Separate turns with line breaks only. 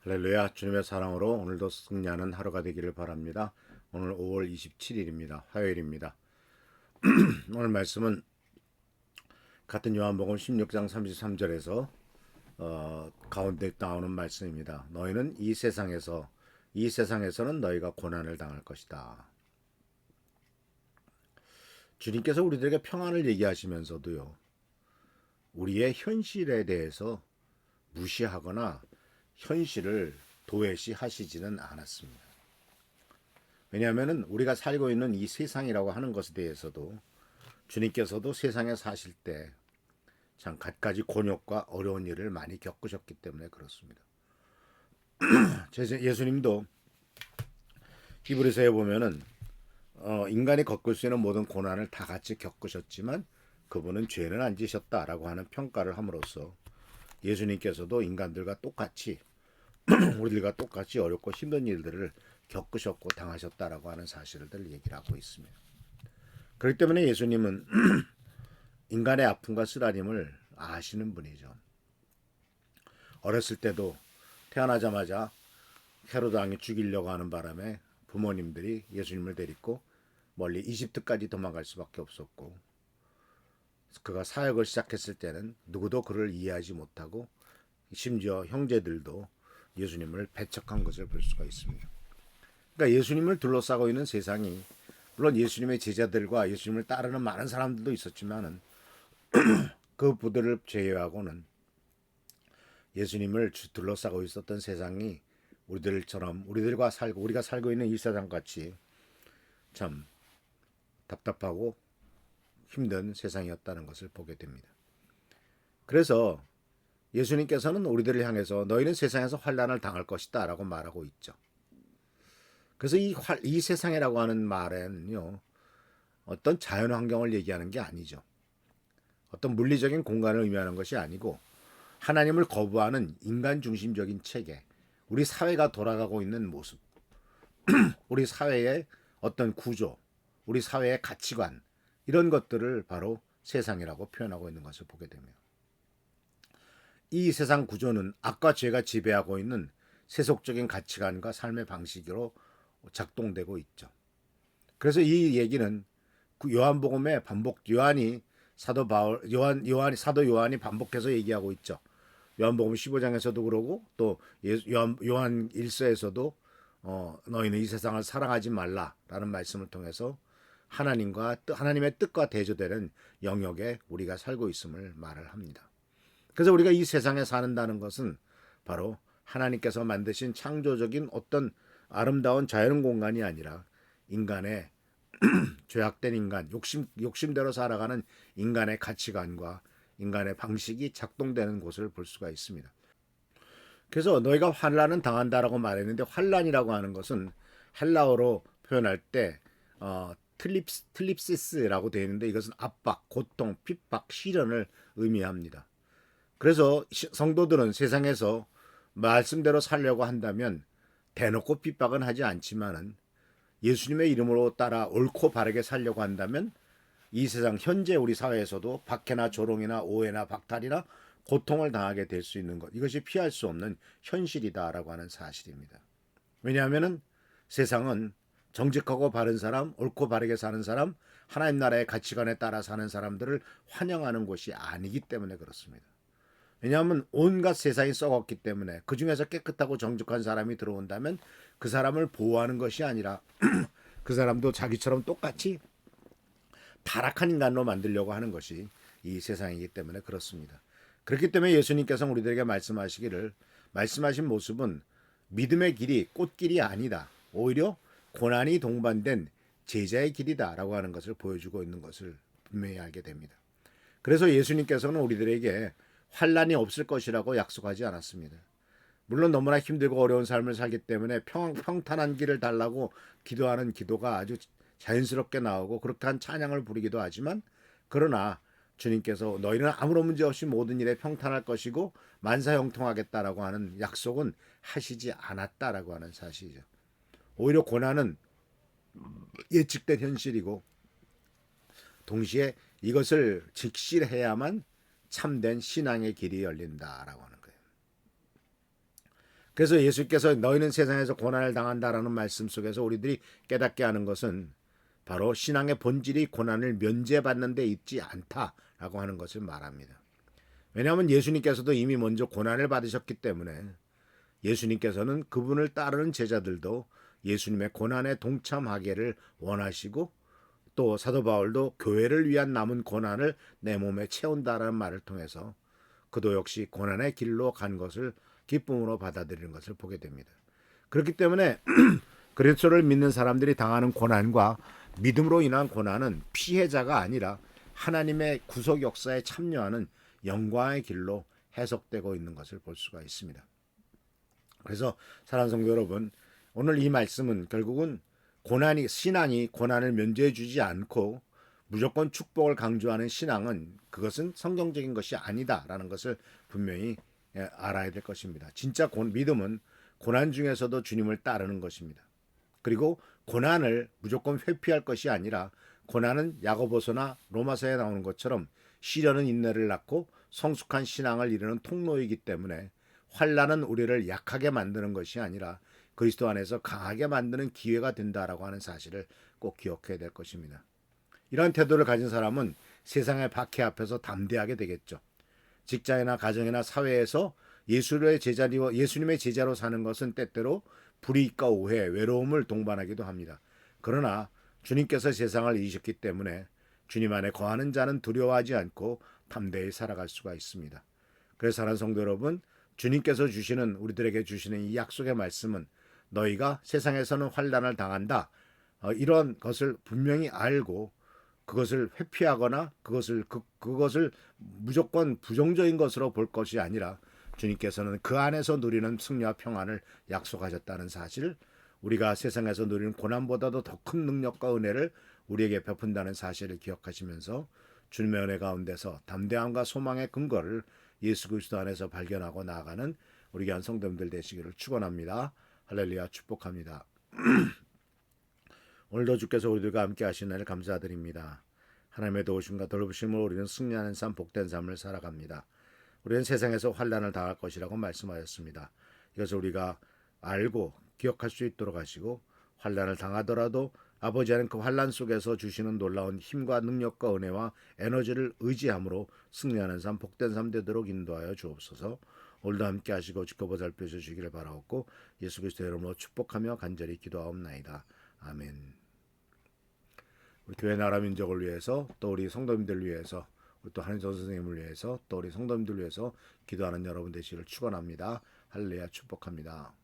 할렐루야. 주님의 사랑으로 오늘도 승리하는 하루가 되기를 바랍니다. 오늘 5월 27일입니다. 화요일입니다. 오늘 말씀은 같은 요한복음 16장 33절에서 가운데 나오는 말씀입니다. 너희는 이 세상에서는 너희가 고난을 당할 것이다. 주님께서 우리들에게 평안을 얘기하시면서도요, 우리의 현실에 대해서 무시하거나 현실을 도외시하시지는 않았습니다. 왜냐하면 우리가 살고 있는 이 세상이라고 하는 것에 대해서도 주님께서도 세상에 사실 때 참 갖가지 곤욕과 어려운 일을 많이 겪으셨기 때문에 그렇습니다. 예수님도 히브리서에 보면은 인간이 겪을 수 있는 모든 고난을 다 같이 겪으셨지만 그분은 죄는 안 지셨다라고 하는 평가를 함으로써 예수님께서도 인간들과 똑같이 우리들과 똑같이 어렵고 힘든 일들을 겪으셨고 당하셨다라고 하는 사실을 얘기를 하고 있습니다. 그렇기 때문에 예수님은 인간의 아픔과 쓰라림을 아시는 분이죠. 어렸을 때도 태어나자마자 헤로드 왕이 죽이려고 하는 바람에 부모님들이 예수님을 데리고 멀리 이집트까지 도망갈 수밖에 없었고, 그가 사역을 시작했을 때는 누구도 그를 이해하지 못하고 심지어 형제들도 예수님을 배척한 것을 볼 수가 있습니다. 그러니까 예수님을 둘러싸고 있는 세상이, 물론 예수님의 제자들과 예수님을 따르는 많은 사람들도 있었지만은 그 부들을 제외하고는 예수님을 둘러싸고 있었던 세상이 우리들과 우리가 살고 있는 이 세상 같이 참 답답하고 힘든 세상이었다는 것을 보게 됩니다. 그래서 예수님께서는 우리들을 향해서 너희는 세상에서 환난을 당할 것이다 라고 말하고 있죠. 그래서 이 세상이라고 하는 말은요, 어떤 자연 환경을 얘기하는 게 아니죠. 어떤 물리적인 공간을 의미하는 것이 아니고 하나님을 거부하는 인간 중심적인 체계, 우리 사회가 돌아가고 있는 모습, 우리 사회의 어떤 구조, 우리 사회의 가치관, 이런 것들을 바로 세상이라고 표현하고 있는 것을 보게 됩니다. 이 세상 구조는 악과 죄가 지배하고 있는 세속적인 가치관과 삶의 방식으로 작동되고 있죠. 그래서 이 얘기는 요한복음의 사도 요한이 반복해서 얘기하고 있죠. 요한복음 15장에서도 그러고 또 요한 1서에서도 너희는 이 세상을 사랑하지 말라라는 말씀을 통해서 하나님의 뜻과 대조되는 영역에 우리가 살고 있음을 말을 합니다. 그래서 우리가 이 세상에 사는다는 것은 바로 하나님께서 만드신 창조적인 어떤 아름다운 자연 공간이 아니라 인간의 죄악된 인간, 욕심대로 살아가는 인간의 가치관과 인간의 방식이 작동되는 곳을 볼 수가 있습니다. 그래서 너희가 환난은 당한다라고 말했는데, 환난이라고 하는 것은 헬라어로 표현할 때 틀립시스라고 되어 있는데, 이것은 압박, 고통, 핍박, 시련을 의미합니다. 그래서 성도들은 세상에서 말씀대로 살려고 한다면 대놓고 핍박은 하지 않지만은 예수님의 이름으로 따라 옳고 바르게 살려고 한다면 이 세상 현재 우리 사회에서도 박해나 조롱이나 오해나 박탈이나 고통을 당하게 될 수 있는 것, 이것이 피할 수 없는 현실이다라고 하는 사실입니다. 왜냐하면 세상은 정직하고 바른 사람, 옳고 바르게 사는 사람, 하나님 나라의 가치관에 따라 사는 사람들을 환영하는 곳이 아니기 때문에 그렇습니다. 왜냐하면 온갖 세상이 썩었기 때문에 그 중에서 깨끗하고 정직한 사람이 들어온다면 그 사람을 보호하는 것이 아니라 그 사람도 자기처럼 똑같이 타락한 인간으로 만들려고 하는 것이 이 세상이기 때문에 그렇습니다. 그렇기 때문에 예수님께서 우리들에게 말씀하신 모습은 믿음의 길이 꽃길이 아니다, 오히려 고난이 동반된 제자의 길이다라고 하는 것을 보여주고 있는 것을 분명히 알게 됩니다. 그래서 예수님께서는 우리들에게 환난이 없을 것이라고 약속하지 않았습니다. 물론 너무나 힘들고 어려운 삶을 살기 때문에 평탄한 길을 달라고 기도하는 기도가 아주 자연스럽게 나오고 그렇게 한 찬양을 부르기도 하지만, 그러나 주님께서 너희는 아무런 문제 없이 모든 일에 평탄할 것이고 만사형통하겠다라고 하는 약속은 하시지 않았다라고 하는 사실이죠. 오히려 고난은 예측된 현실이고 동시에 이것을 직시해야만 참된 신앙의 길이 열린다라고 하는 거예요. 그래서 예수께서 너희는 세상에서 고난을 당한다라는 말씀 속에서 우리들이 깨닫게 하는 것은 바로 신앙의 본질이 고난을 면제받는 데 있지 않다라고 하는 것을 말합니다. 왜냐하면 예수님께서도 이미 먼저 고난을 받으셨기 때문에 예수님께서는 그분을 따르는 제자들도 예수님의 고난에 동참하기를 원하시고, 또 사도 바울도 교회를 위한 남은 고난을 내 몸에 채운다라는 말을 통해서 그도 역시 고난의 길로 간 것을 기쁨으로 받아들이는 것을 보게 됩니다. 그렇기 때문에 그리스도를 믿는 사람들이 당하는 고난과 믿음으로 인한 고난은 피해자가 아니라 하나님의 구속 역사에 참여하는 영광의 길로 해석되고 있는 것을 볼 수가 있습니다. 그래서 사랑하는 성도 여러분, 오늘 이 말씀은 결국은 신앙이 고난을 면제해 주지 않고 무조건 축복을 강조하는 신앙은 그것은 성경적인 것이 아니다라는 것을 분명히 알아야 될 것입니다. 진짜 믿음은 고난 중에서도 주님을 따르는 것입니다. 그리고 고난을 무조건 회피할 것이 아니라 고난은 야고보서나 로마서에 나오는 것처럼 시련은 인내를 낳고 성숙한 신앙을 이루는 통로이기 때문에 환난은 우리를 약하게 만드는 것이 아니라 그리스도 안에서 강하게 만드는 기회가 된다라고 하는 사실을 꼭 기억해야 될 것입니다. 이런 태도를 가진 사람은 세상의 박해 앞에서 담대하게 되겠죠. 직장이나 가정이나 사회에서 예수님의 제자로 사는 것은 때때로 불이익과 오해, 외로움을 동반하기도 합니다. 그러나 주님께서 세상을 이기셨기 때문에 주님 안에 거하는 자는 두려워하지 않고 담대히 살아갈 수가 있습니다. 그래서 사랑하는 성도 여러분, 주님께서 우리들에게 주시는 이 약속의 말씀은 너희가 세상에서는 환난을 당한다, 이런 것을 분명히 알고 그것을 회피하거나 그것을 무조건 부정적인 것으로 볼 것이 아니라 주님께서는 그 안에서 누리는 승리와 평안을 약속하셨다는 사실, 우리가 세상에서 누리는 고난보다도 더 큰 능력과 은혜를 우리에게 베푼다는 사실을 기억하시면서 주님의 은혜 가운데서 담대함과 소망의 근거를 예수 그리스도 안에서 발견하고 나아가는 우리 귀한 성도님들 되시기를 축원합니다. 할렐루야, 축복합니다. 오늘도 주께서 우리들과 함께 하신 날 감사드립니다. 하나님의 도우심과 돌보심으로 우리는 승리하는 삶, 복된 삶을 살아갑니다. 우리는 세상에서 환난을 당할 것이라고 말씀하셨습니다. 이것을 우리가 알고 기억할 수 있도록 하시고, 환난을 당하더라도 아버지는 그 환난 속에서 주시는 놀라운 힘과 능력과 은혜와 에너지를 의지함으로 승리하는 삶, 복된 삶 되도록 인도하여 주옵소서. 오늘도 함께 하시고 지켜보살펴 주시기를 바라옵고 예수 그리스도의 이름으로 축복하며 간절히 기도하옵나이다. 아멘. 우리 교회 나라 민족을 위해서, 또 우리 성도님들 위해서, 또 한인선 선생님을 위해서, 또 우리 성도님들 위해서 기도하는 여러분 되시기를 축원합니다. 할렐루야, 축복합니다.